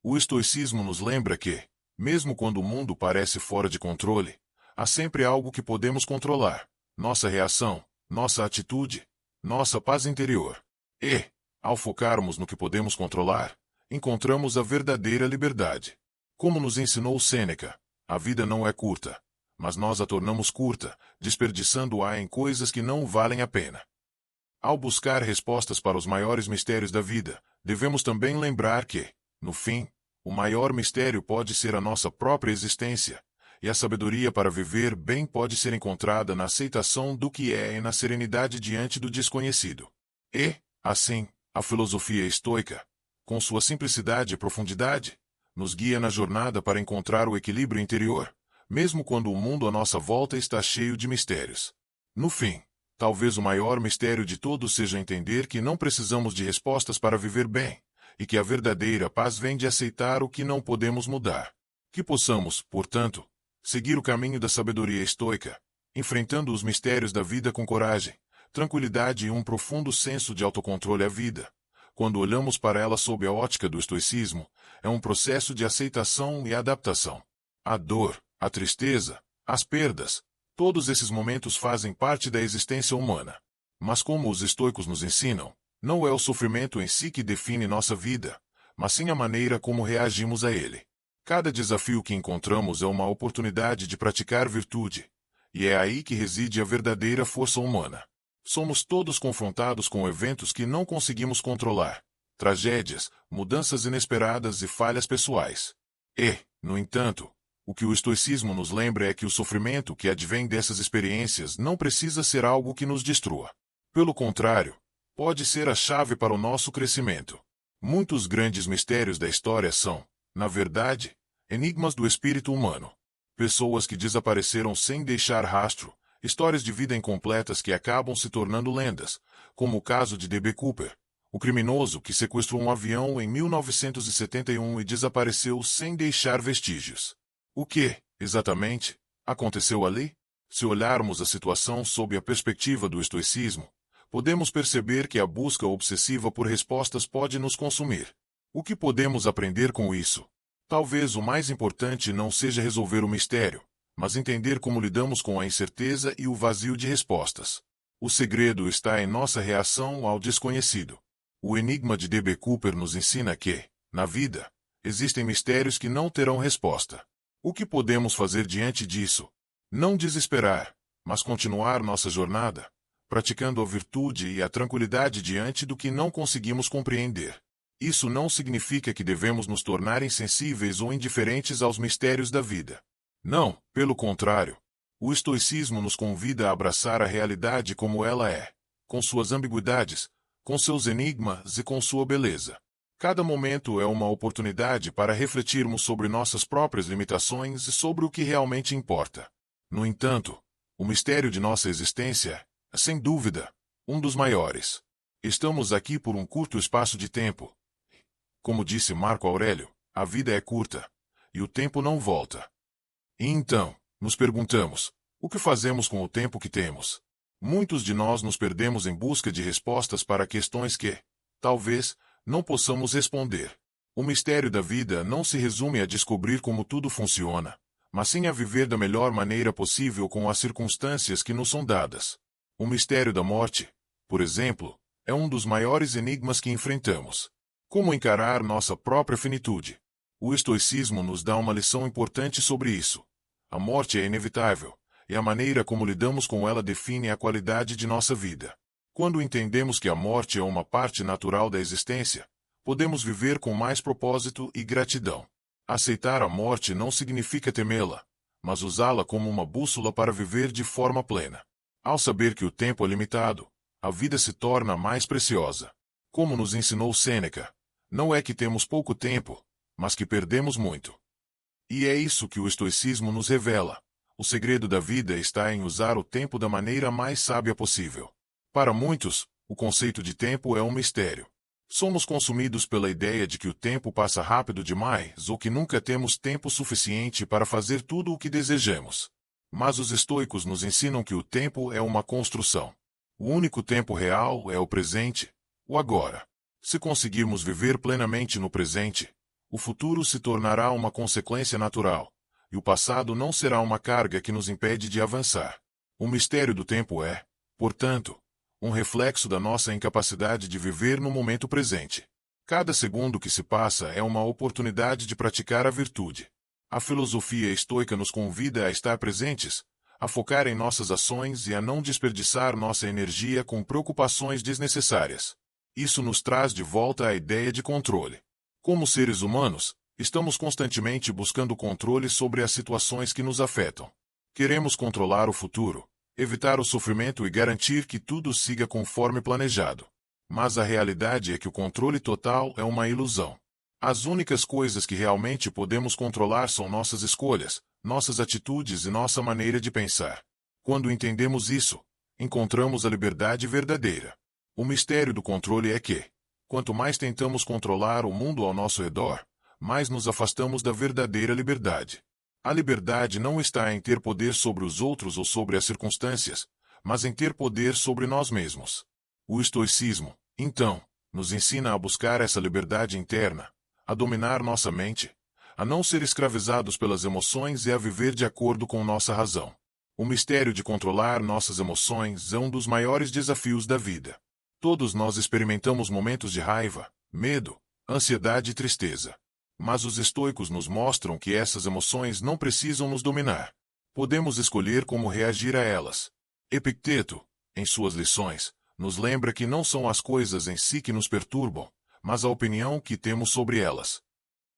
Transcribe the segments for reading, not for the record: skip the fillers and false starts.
O estoicismo nos lembra que, mesmo quando o mundo parece fora de controle, há sempre algo que podemos controlar: nossa reação, nossa atitude, nossa paz interior. E, ao focarmos no que podemos controlar, encontramos a verdadeira liberdade. Como nos ensinou Sêneca, a vida não é curta, mas nós a tornamos curta, desperdiçando-a em coisas que não valem a pena. Ao buscar respostas para os maiores mistérios da vida, devemos também lembrar que, no fim, o maior mistério pode ser a nossa própria existência, e a sabedoria para viver bem pode ser encontrada na aceitação do que é e na serenidade diante do desconhecido. E, assim, a filosofia estoica, com sua simplicidade e profundidade, nos guia na jornada para encontrar o equilíbrio interior, mesmo quando o mundo à nossa volta está cheio de mistérios. No fim, talvez o maior mistério de todos seja entender que não precisamos de respostas para viver bem, e que a verdadeira paz vem de aceitar o que não podemos mudar. Que possamos, portanto, seguir o caminho da sabedoria estoica, enfrentando os mistérios da vida com coragem, tranquilidade e um profundo senso de autocontrole à vida. Quando olhamos para ela sob a ótica do estoicismo, é um processo de aceitação e adaptação. A dor, a tristeza, as perdas, todos esses momentos fazem parte da existência humana. Mas como os estoicos nos ensinam, não é o sofrimento em si que define nossa vida, mas sim a maneira como reagimos a ele. Cada desafio que encontramos é uma oportunidade de praticar virtude, e é aí que reside a verdadeira força humana. Somos todos confrontados com eventos que não conseguimos controlar, tragédias, mudanças inesperadas e falhas pessoais. E, no entanto, o que o estoicismo nos lembra é que o sofrimento que advém dessas experiências não precisa ser algo que nos destrua. Pelo contrário, pode ser a chave para o nosso crescimento. Muitos grandes mistérios da história são, na verdade, enigmas do espírito humano. Pessoas que desapareceram sem deixar rastro, histórias de vida incompletas que acabam se tornando lendas, como o caso de D.B. Cooper, o criminoso que sequestrou um avião em 1971 e desapareceu sem deixar vestígios. O que, exatamente, aconteceu ali? Se olharmos a situação sob a perspectiva do estoicismo, podemos perceber que a busca obsessiva por respostas pode nos consumir. O que podemos aprender com isso? Talvez o mais importante não seja resolver o mistério, mas entender como lidamos com a incerteza e o vazio de respostas. O segredo está em nossa reação ao desconhecido. O enigma de D.B. Cooper nos ensina que, na vida, existem mistérios que não terão resposta. O que podemos fazer diante disso? Não desesperar, mas continuar nossa jornada, praticando a virtude e a tranquilidade diante do que não conseguimos compreender. Isso não significa que devemos nos tornar insensíveis ou indiferentes aos mistérios da vida. Não, pelo contrário. O estoicismo nos convida a abraçar a realidade como ela é, com suas ambiguidades, com seus enigmas e com sua beleza. Cada momento é uma oportunidade para refletirmos sobre nossas próprias limitações e sobre o que realmente importa. No entanto, o mistério de nossa existência é, sem dúvida, um dos maiores. Estamos aqui por um curto espaço de tempo. Como disse Marco Aurélio, a vida é curta, e o tempo não volta. E então, nos perguntamos, o que fazemos com o tempo que temos? Muitos de nós nos perdemos em busca de respostas para questões que, talvez, não possamos responder. O mistério da vida não se resume a descobrir como tudo funciona, mas sim a viver da melhor maneira possível com as circunstâncias que nos são dadas. O mistério da morte, por exemplo, é um dos maiores enigmas que enfrentamos. Como encarar nossa própria finitude? O estoicismo nos dá uma lição importante sobre isso. A morte é inevitável, e a maneira como lidamos com ela define a qualidade de nossa vida. Quando entendemos que a morte é uma parte natural da existência, podemos viver com mais propósito e gratidão. Aceitar a morte não significa temê-la, mas usá-la como uma bússola para viver de forma plena. Ao saber que o tempo é limitado, a vida se torna mais preciosa. Como nos ensinou Sêneca, não é que temos pouco tempo, mas que perdemos muito. E é isso que o estoicismo nos revela. O segredo da vida está em usar o tempo da maneira mais sábia possível. Para muitos, o conceito de tempo é um mistério. Somos consumidos pela ideia de que o tempo passa rápido demais ou que nunca temos tempo suficiente para fazer tudo o que desejamos. Mas os estoicos nos ensinam que o tempo é uma construção. O único tempo real é o presente, o agora. Se conseguirmos viver plenamente no presente, O futuro se tornará uma consequência natural, e o passado não será uma carga que nos impede de avançar. O mistério do tempo é, portanto, um reflexo da nossa incapacidade de viver no momento presente. Cada segundo que se passa é uma oportunidade de praticar a virtude. A filosofia estoica nos convida a estar presentes, a focar em nossas ações e a não desperdiçar nossa energia com preocupações desnecessárias. Isso nos traz de volta a ideia de controle. Como seres humanos, estamos constantemente buscando controle sobre as situações que nos afetam. Queremos controlar o futuro, evitar o sofrimento e garantir que tudo siga conforme planejado. Mas a realidade é que o controle total é uma ilusão. As únicas coisas que realmente podemos controlar são nossas escolhas, nossas atitudes e nossa maneira de pensar. Quando entendemos isso, encontramos a liberdade verdadeira. O mistério do controle é que, quanto mais tentamos controlar o mundo ao nosso redor, mais nos afastamos da verdadeira liberdade. A liberdade não está em ter poder sobre os outros ou sobre as circunstâncias, mas em ter poder sobre nós mesmos. O estoicismo, então, nos ensina a buscar essa liberdade interna, a dominar nossa mente, a não ser escravizados pelas emoções e a viver de acordo com nossa razão. O mistério de controlar nossas emoções é um dos maiores desafios da vida. Todos nós experimentamos momentos de raiva, medo, ansiedade e tristeza. Mas os estoicos nos mostram que essas emoções não precisam nos dominar. Podemos escolher como reagir a elas. Epicteto, em suas lições, nos lembra que não são as coisas em si que nos perturbam, mas a opinião que temos sobre elas.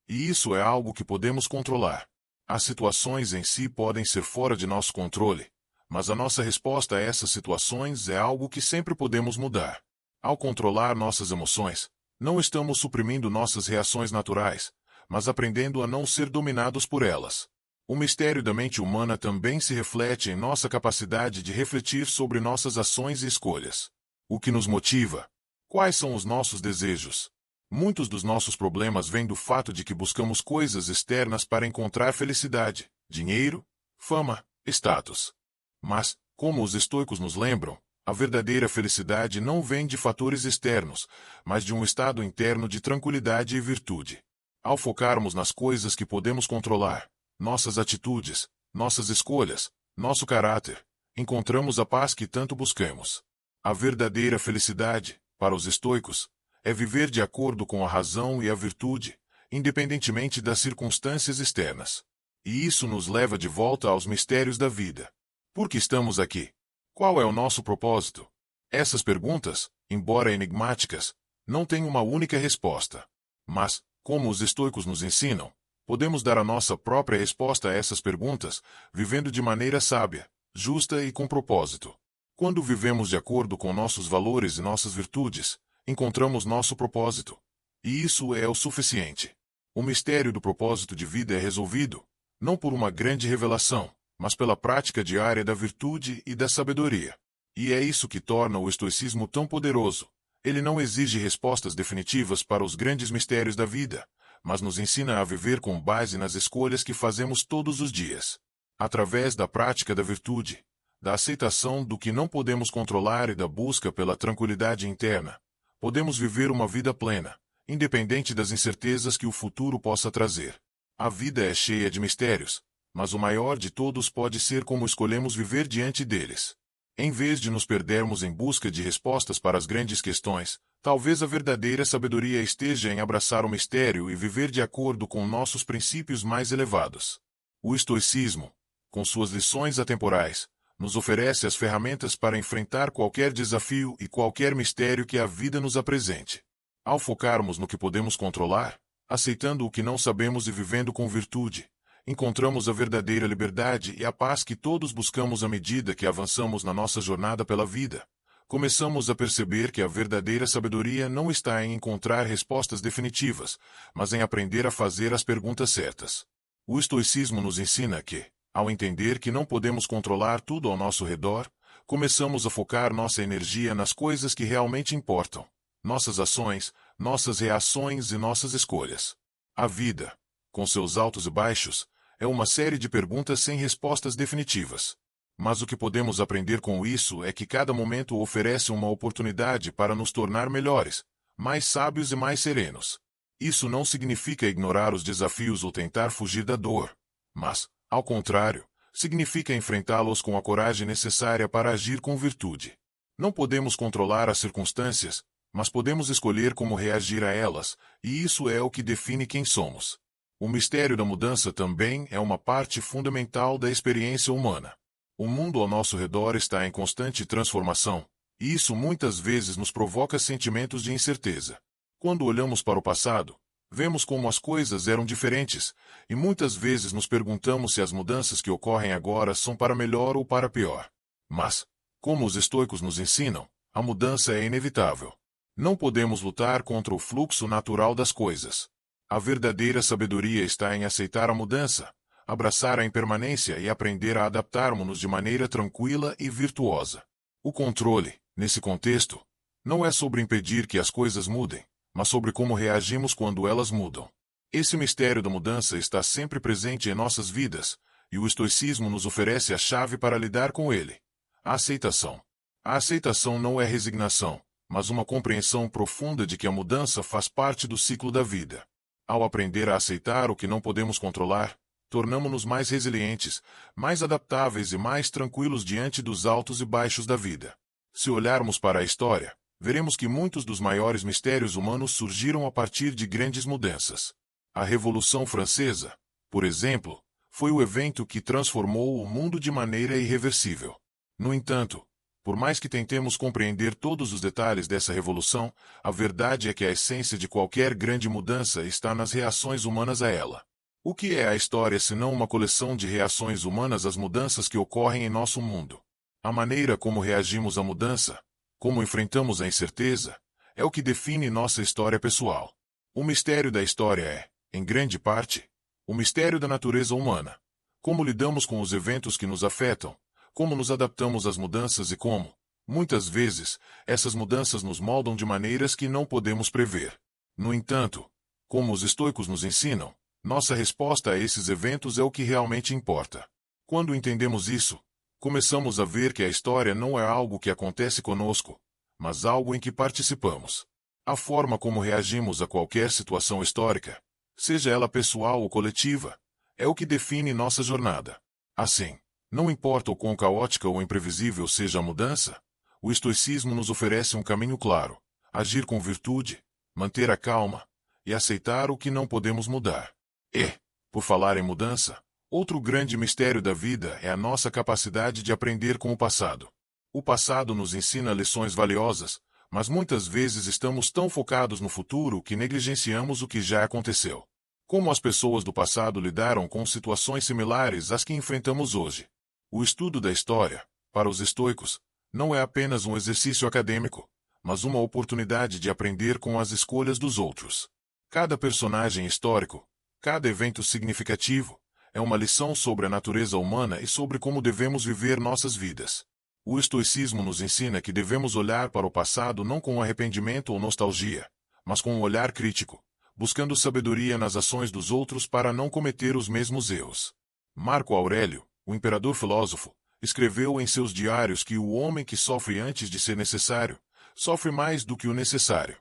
E isso é algo que podemos controlar. As situações em si podem ser fora de nosso controle, mas a nossa resposta a essas situações é algo que sempre podemos mudar. Ao controlar nossas emoções, não estamos suprimindo nossas reações naturais, mas aprendendo a não ser dominados por elas. O mistério da mente humana também se reflete em nossa capacidade de refletir sobre nossas ações e escolhas. O que nos motiva? Quais são os nossos desejos? Muitos dos nossos problemas vêm do fato de que buscamos coisas externas para encontrar felicidade, dinheiro, fama, status. Mas, como os estoicos nos lembram, a verdadeira felicidade não vem de fatores externos, mas de um estado interno de tranquilidade e virtude. Ao focarmos nas coisas que podemos controlar, nossas atitudes, nossas escolhas, nosso caráter, encontramos a paz que tanto buscamos. A verdadeira felicidade, para os estoicos, é viver de acordo com a razão e a virtude, independentemente das circunstâncias externas. E isso nos leva de volta aos mistérios da vida. Por que estamos aqui? Qual é o nosso propósito? Essas perguntas, embora enigmáticas, não têm uma única resposta. Mas, como os estoicos nos ensinam, podemos dar a nossa própria resposta a essas perguntas, vivendo de maneira sábia, justa e com propósito. Quando vivemos de acordo com nossos valores e nossas virtudes, encontramos nosso propósito. E isso é o suficiente. O mistério do propósito de vida é resolvido, não por uma grande revelação, mas pela prática diária da virtude e da sabedoria. E é isso que torna o estoicismo tão poderoso. Ele não exige respostas definitivas para os grandes mistérios da vida, mas nos ensina a viver com base nas escolhas que fazemos todos os dias. Através da prática da virtude, da aceitação do que não podemos controlar e da busca pela tranquilidade interna, podemos viver uma vida plena, independente das incertezas que o futuro possa trazer. A vida é cheia de mistérios, mas o maior de todos pode ser como escolhemos viver diante deles. Em vez de nos perdermos em busca de respostas para as grandes questões, talvez a verdadeira sabedoria esteja em abraçar o mistério e viver de acordo com nossos princípios mais elevados. O estoicismo, com suas lições atemporais, nos oferece as ferramentas para enfrentar qualquer desafio e qualquer mistério que a vida nos apresente. Ao focarmos no que podemos controlar, aceitando o que não sabemos e vivendo com virtude, encontramos a verdadeira liberdade e a paz que todos buscamos à medida que avançamos na nossa jornada pela vida. Começamos a perceber que a verdadeira sabedoria não está em encontrar respostas definitivas, mas em aprender a fazer as perguntas certas. O estoicismo nos ensina que, ao entender que não podemos controlar tudo ao nosso redor, começamos a focar nossa energia nas coisas que realmente importam: nossas ações, nossas reações e nossas escolhas. A vida, com seus altos e baixos, é uma série de perguntas sem respostas definitivas. Mas o que podemos aprender com isso é que cada momento oferece uma oportunidade para nos tornar melhores, mais sábios e mais serenos. Isso não significa ignorar os desafios ou tentar fugir da dor, mas, ao contrário, significa enfrentá-los com a coragem necessária para agir com virtude. Não podemos controlar as circunstâncias, mas podemos escolher como reagir a elas, e isso é o que define quem somos. O mistério da mudança também é uma parte fundamental da experiência humana. O mundo ao nosso redor está em constante transformação, e isso muitas vezes nos provoca sentimentos de incerteza. Quando olhamos para o passado, vemos como as coisas eram diferentes, e muitas vezes nos perguntamos se as mudanças que ocorrem agora são para melhor ou para pior. Mas, como os estoicos nos ensinam, a mudança é inevitável. Não podemos lutar contra o fluxo natural das coisas. A verdadeira sabedoria está em aceitar a mudança, abraçar a impermanência e aprender a adaptarmos-nos de maneira tranquila e virtuosa. O controle, nesse contexto, não é sobre impedir que as coisas mudem, mas sobre como reagimos quando elas mudam. Esse mistério da mudança está sempre presente em nossas vidas, e o estoicismo nos oferece a chave para lidar com ele. A aceitação. A aceitação não é resignação, mas uma compreensão profunda de que a mudança faz parte do ciclo da vida. Ao aprender a aceitar o que não podemos controlar, tornamo-nos mais resilientes, mais adaptáveis e mais tranquilos diante dos altos e baixos da vida. Se olharmos para a história, veremos que muitos dos maiores mistérios humanos surgiram a partir de grandes mudanças. A Revolução Francesa, por exemplo, foi o evento que transformou o mundo de maneira irreversível. No entanto, por mais que tentemos compreender todos os detalhes dessa revolução, a verdade é que a essência de qualquer grande mudança está nas reações humanas a ela. O que é a história senão uma coleção de reações humanas às mudanças que ocorrem em nosso mundo? A maneira como reagimos à mudança, como enfrentamos a incerteza, é o que define nossa história pessoal. O mistério da história é, em grande parte, o mistério da natureza humana. Como lidamos com os eventos que nos afetam, como nos adaptamos às mudanças e como, muitas vezes, essas mudanças nos moldam de maneiras que não podemos prever. No entanto, como os estoicos nos ensinam, nossa resposta a esses eventos é o que realmente importa. Quando entendemos isso, começamos a ver que a história não é algo que acontece conosco, mas algo em que participamos. A forma como reagimos a qualquer situação histórica, seja ela pessoal ou coletiva, é o que define nossa jornada. Assim, não importa o quão caótica ou imprevisível seja a mudança, o estoicismo nos oferece um caminho claro: agir com virtude, manter a calma e aceitar o que não podemos mudar. E, por falar em mudança, outro grande mistério da vida é a nossa capacidade de aprender com o passado. O passado nos ensina lições valiosas, mas muitas vezes estamos tão focados no futuro que negligenciamos o que já aconteceu. Como as pessoas do passado lidaram com situações similares às que enfrentamos hoje? O estudo da história, para os estoicos, não é apenas um exercício acadêmico, mas uma oportunidade de aprender com as escolhas dos outros. Cada personagem histórico, cada evento significativo, é uma lição sobre a natureza humana e sobre como devemos viver nossas vidas. O estoicismo nos ensina que devemos olhar para o passado não com arrependimento ou nostalgia, mas com um olhar crítico, buscando sabedoria nas ações dos outros para não cometer os mesmos erros. Marco Aurélio, o imperador filósofo, escreveu em seus diários que o homem que sofre antes de ser necessário, sofre mais do que o necessário.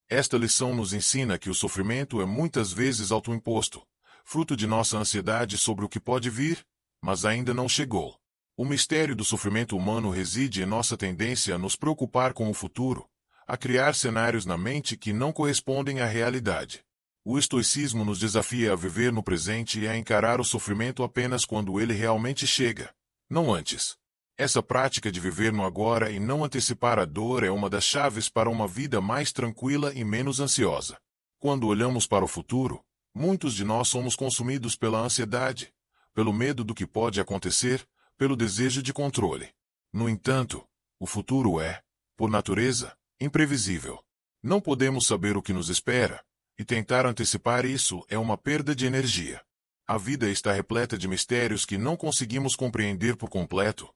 Esta lição nos ensina que o sofrimento é muitas vezes autoimposto, fruto de nossa ansiedade sobre o que pode vir, mas ainda não chegou. O mistério do sofrimento humano reside em nossa tendência a nos preocupar com o futuro, a criar cenários na mente que não correspondem à realidade. O estoicismo nos desafia a viver no presente e a encarar o sofrimento apenas quando ele realmente chega, não antes. Essa prática de viver no agora e não antecipar a dor é uma das chaves para uma vida mais tranquila e menos ansiosa. Quando olhamos para o futuro, muitos de nós somos consumidos pela ansiedade, pelo medo do que pode acontecer, pelo desejo de controle. No entanto, o futuro é, por natureza, imprevisível. Não podemos saber o que nos espera, e tentar antecipar isso é uma perda de energia. A vida está repleta de mistérios que não conseguimos compreender por completo.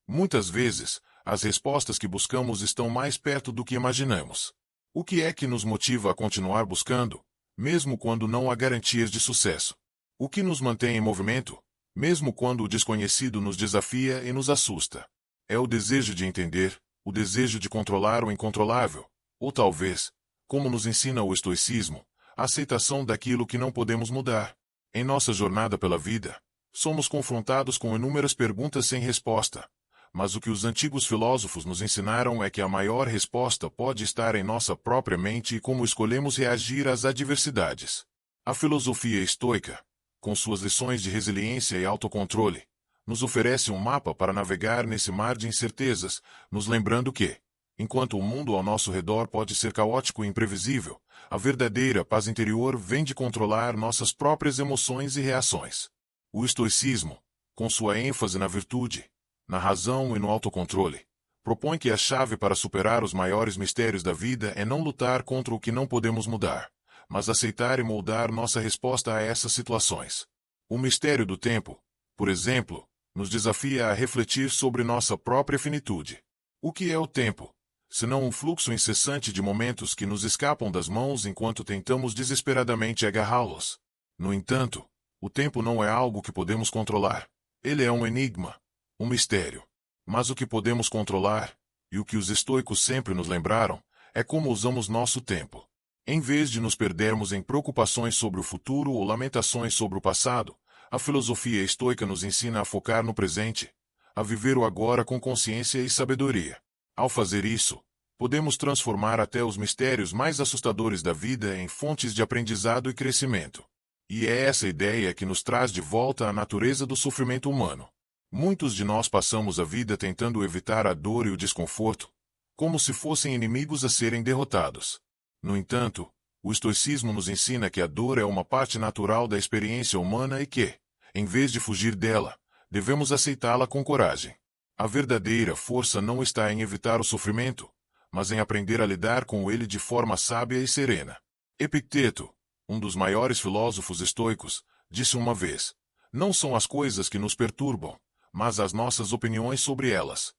Muitas vezes, as respostas que buscamos estão mais perto do que imaginamos. O que é que nos motiva a continuar buscando, mesmo quando não há garantias de sucesso? O que nos mantém em movimento, mesmo quando o desconhecido nos desafia e nos assusta? É o desejo de entender, o desejo de controlar o incontrolável, ou talvez, como nos ensina o estoicismo, a aceitação daquilo que não podemos mudar. Em nossa jornada pela vida, somos confrontados com inúmeras perguntas sem resposta. Mas o que os antigos filósofos nos ensinaram é que a maior resposta pode estar em nossa própria mente e como escolhemos reagir às adversidades. A filosofia estoica, com suas lições de resiliência e autocontrole, nos oferece um mapa para navegar nesse mar de incertezas, nos lembrando que, enquanto o mundo ao nosso redor pode ser caótico e imprevisível, a verdadeira paz interior vem de controlar nossas próprias emoções e reações. O estoicismo, com sua ênfase na virtude, na razão e no autocontrole, propõe que a chave para superar os maiores mistérios da vida é não lutar contra o que não podemos mudar, mas aceitar e moldar nossa resposta a essas situações. O mistério do tempo, por exemplo, nos desafia a refletir sobre nossa própria finitude. O que é o tempo, senão um fluxo incessante de momentos que nos escapam das mãos enquanto tentamos desesperadamente agarrá-los? No entanto, o tempo não é algo que podemos controlar. Ele é um enigma, um mistério. Mas o que podemos controlar, e o que os estoicos sempre nos lembraram, é como usamos nosso tempo. Em vez de nos perdermos em preocupações sobre o futuro ou lamentações sobre o passado, a filosofia estoica nos ensina a focar no presente, a viver o agora com consciência e sabedoria. Ao fazer isso, podemos transformar até os mistérios mais assustadores da vida em fontes de aprendizado e crescimento. E é essa ideia que nos traz de volta à natureza do sofrimento humano. Muitos de nós passamos a vida tentando evitar a dor e o desconforto, como se fossem inimigos a serem derrotados. No entanto, o estoicismo nos ensina que a dor é uma parte natural da experiência humana e que, em vez de fugir dela, devemos aceitá-la com coragem. A verdadeira força não está em evitar o sofrimento, mas em aprender a lidar com ele de forma sábia e serena. Epicteto, um dos maiores filósofos estoicos, disse uma vez: "Não são as coisas que nos perturbam, mas as nossas opiniões sobre elas."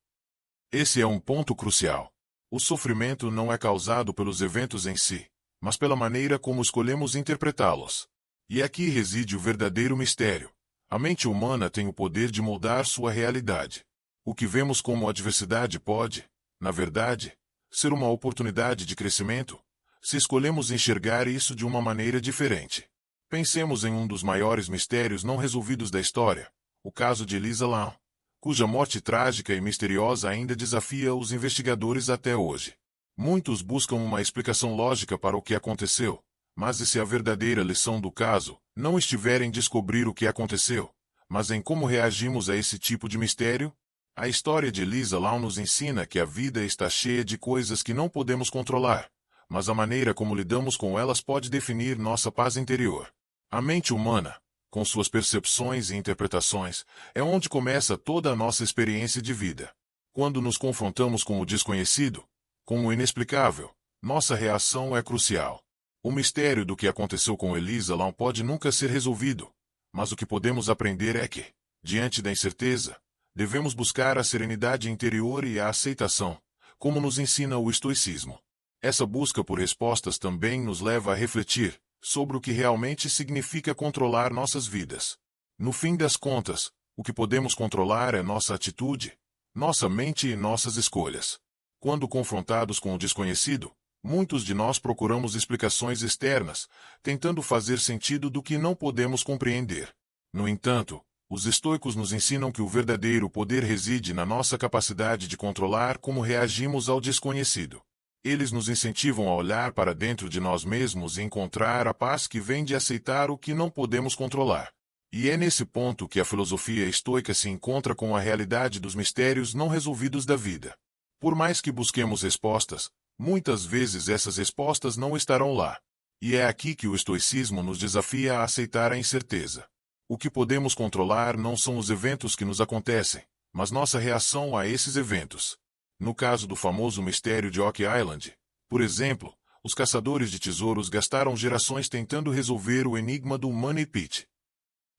Esse é um ponto crucial. O sofrimento não é causado pelos eventos em si, mas pela maneira como escolhemos interpretá-los. E aqui reside o verdadeiro mistério. A mente humana tem o poder de moldar sua realidade. O que vemos como adversidade pode, na verdade, ser uma oportunidade de crescimento, se escolhemos enxergar isso de uma maneira diferente. Pensemos em um dos maiores mistérios não resolvidos da história, o caso de Elisa Lam, cuja morte trágica e misteriosa ainda desafia os investigadores até hoje. Muitos buscam uma explicação lógica para o que aconteceu, mas e se a verdadeira lição do caso não estiver em descobrir o que aconteceu, mas em como reagimos a esse tipo de mistério? A história de Elisa Lam nos ensina que a vida está cheia de coisas que não podemos controlar, mas a maneira como lidamos com elas pode definir nossa paz interior. A mente humana, com suas percepções e interpretações, é onde começa toda a nossa experiência de vida. Quando nos confrontamos com o desconhecido, com o inexplicável, nossa reação é crucial. O mistério do que aconteceu com Elisa Lam pode nunca ser resolvido, mas o que podemos aprender é que, diante da incerteza, devemos buscar a serenidade interior e a aceitação, como nos ensina o estoicismo. Essa busca por respostas também nos leva a refletir sobre o que realmente significa controlar nossas vidas. No fim das contas, o que podemos controlar é nossa atitude, nossa mente e nossas escolhas. Quando confrontados com o desconhecido, muitos de nós procuramos explicações externas, tentando fazer sentido do que não podemos compreender. No entanto, os estoicos nos ensinam que o verdadeiro poder reside na nossa capacidade de controlar como reagimos ao desconhecido. Eles nos incentivam a olhar para dentro de nós mesmos e encontrar a paz que vem de aceitar o que não podemos controlar. E é nesse ponto que a filosofia estoica se encontra com a realidade dos mistérios não resolvidos da vida. Por mais que busquemos respostas, muitas vezes essas respostas não estarão lá. E é aqui que o estoicismo nos desafia a aceitar a incerteza. O que podemos controlar não são os eventos que nos acontecem, mas nossa reação a esses eventos. No caso do famoso mistério de Oak Island, por exemplo, os caçadores de tesouros gastaram gerações tentando resolver o enigma do Money Pit.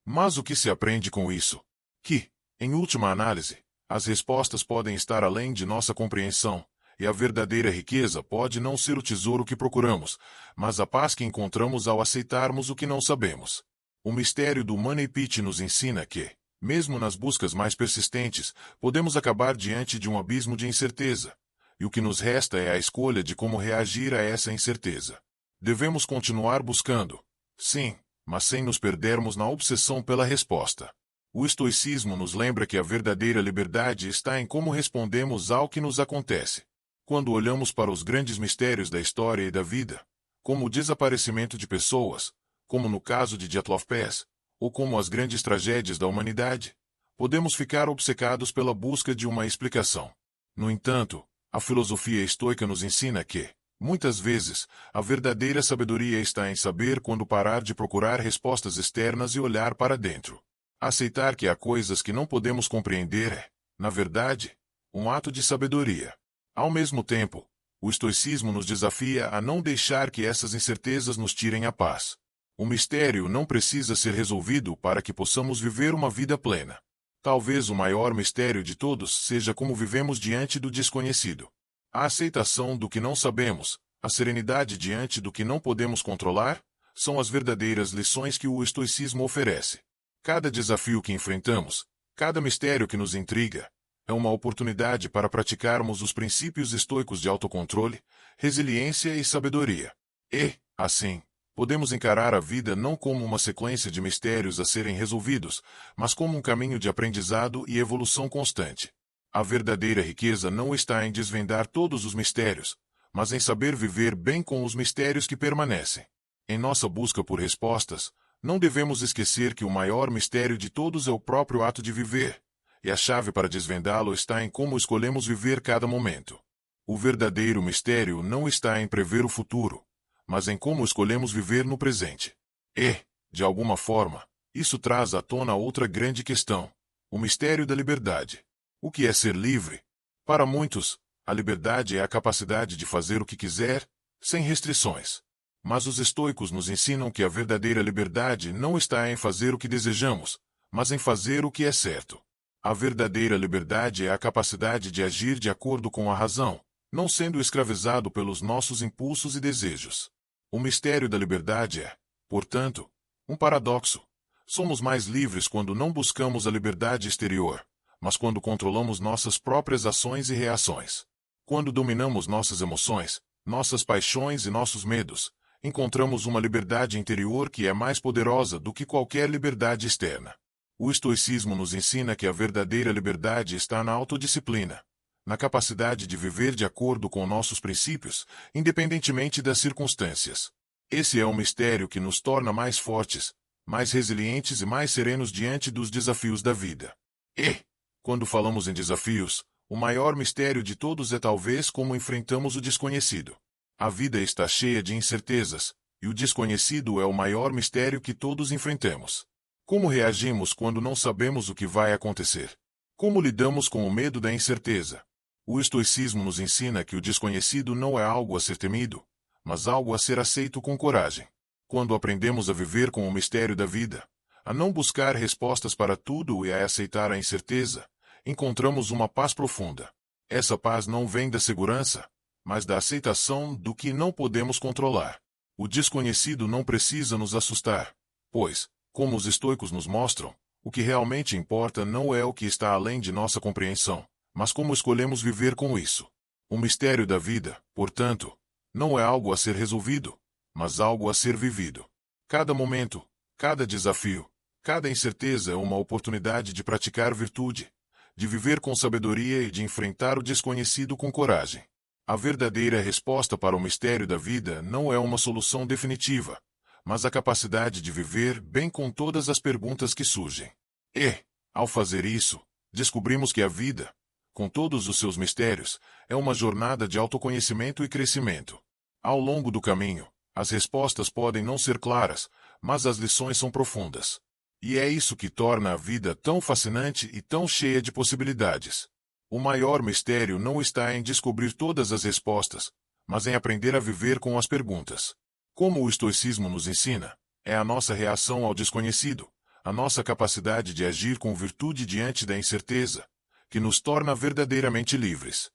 Mas o que se aprende com isso? Que, em última análise, as respostas podem estar além de nossa compreensão, e a verdadeira riqueza pode não ser o tesouro que procuramos, mas a paz que encontramos ao aceitarmos o que não sabemos. O mistério do Money Pit nos ensina que, mesmo nas buscas mais persistentes, podemos acabar diante de um abismo de incerteza, e o que nos resta é a escolha de como reagir a essa incerteza. Devemos continuar buscando. Sim, mas sem nos perdermos na obsessão pela resposta. O estoicismo nos lembra que a verdadeira liberdade está em como respondemos ao que nos acontece. Quando olhamos para os grandes mistérios da história e da vida, como o desaparecimento de pessoas, como no caso de Dyatlov Pass, ou como as grandes tragédias da humanidade, podemos ficar obcecados pela busca de uma explicação. No entanto, a filosofia estoica nos ensina que, muitas vezes, a verdadeira sabedoria está em saber quando parar de procurar respostas externas e olhar para dentro. Aceitar que há coisas que não podemos compreender é, na verdade, um ato de sabedoria. Ao mesmo tempo, o estoicismo nos desafia a não deixar que essas incertezas nos tirem a paz. O mistério não precisa ser resolvido para que possamos viver uma vida plena. Talvez o maior mistério de todos seja como vivemos diante do desconhecido. A aceitação do que não sabemos, a serenidade diante do que não podemos controlar, são as verdadeiras lições que o estoicismo oferece. Cada desafio que enfrentamos, cada mistério que nos intriga, é uma oportunidade para praticarmos os princípios estoicos de autocontrole, resiliência e sabedoria. E, assim, podemos encarar a vida não como uma sequência de mistérios a serem resolvidos, mas como um caminho de aprendizado e evolução constante. A verdadeira riqueza não está em desvendar todos os mistérios, mas em saber viver bem com os mistérios que permanecem. Em nossa busca por respostas, não devemos esquecer que o maior mistério de todos é o próprio ato de viver, e a chave para desvendá-lo está em como escolhemos viver cada momento. O verdadeiro mistério não está em prever o futuro, mas em como escolhemos viver no presente. E, de alguma forma, isso traz à tona outra grande questão: o mistério da liberdade. O que é ser livre? Para muitos, a liberdade é a capacidade de fazer o que quiser, sem restrições. Mas os estoicos nos ensinam que a verdadeira liberdade não está em fazer o que desejamos, mas em fazer o que é certo. A verdadeira liberdade é a capacidade de agir de acordo com a razão, não sendo escravizado pelos nossos impulsos e desejos. O mistério da liberdade é, portanto, um paradoxo. Somos mais livres quando não buscamos a liberdade exterior, mas quando controlamos nossas próprias ações e reações. Quando dominamos nossas emoções, nossas paixões e nossos medos, encontramos uma liberdade interior que é mais poderosa do que qualquer liberdade externa. O estoicismo nos ensina que a verdadeira liberdade está na autodisciplina, na capacidade de viver de acordo com nossos princípios, independentemente das circunstâncias. Esse é um mistério que nos torna mais fortes, mais resilientes e mais serenos diante dos desafios da vida. E, quando falamos em desafios, o maior mistério de todos é talvez como enfrentamos o desconhecido. A vida está cheia de incertezas, e o desconhecido é o maior mistério que todos enfrentamos. Como reagimos quando não sabemos o que vai acontecer? Como lidamos com o medo da incerteza? O estoicismo nos ensina que o desconhecido não é algo a ser temido, mas algo a ser aceito com coragem. Quando aprendemos a viver com o mistério da vida, a não buscar respostas para tudo e a aceitar a incerteza, encontramos uma paz profunda. Essa paz não vem da segurança, mas da aceitação do que não podemos controlar. O desconhecido não precisa nos assustar, pois, como os estoicos nos mostram, o que realmente importa não é o que está além de nossa compreensão, mas como escolhemos viver com isso. O mistério da vida, portanto, não é algo a ser resolvido, mas algo a ser vivido. Cada momento, cada desafio, cada incerteza é uma oportunidade de praticar virtude, de viver com sabedoria e de enfrentar o desconhecido com coragem. A verdadeira resposta para o mistério da vida não é uma solução definitiva, mas a capacidade de viver bem com todas as perguntas que surgem. E, ao fazer isso, descobrimos que a vida, com todos os seus mistérios, é uma jornada de autoconhecimento e crescimento. Ao longo do caminho, as respostas podem não ser claras, mas as lições são profundas. E é isso que torna a vida tão fascinante e tão cheia de possibilidades. O maior mistério não está em descobrir todas as respostas, mas em aprender a viver com as perguntas. Como o estoicismo nos ensina, é a nossa reação ao desconhecido, a nossa capacidade de agir com virtude diante da incerteza, que nos torna verdadeiramente livres.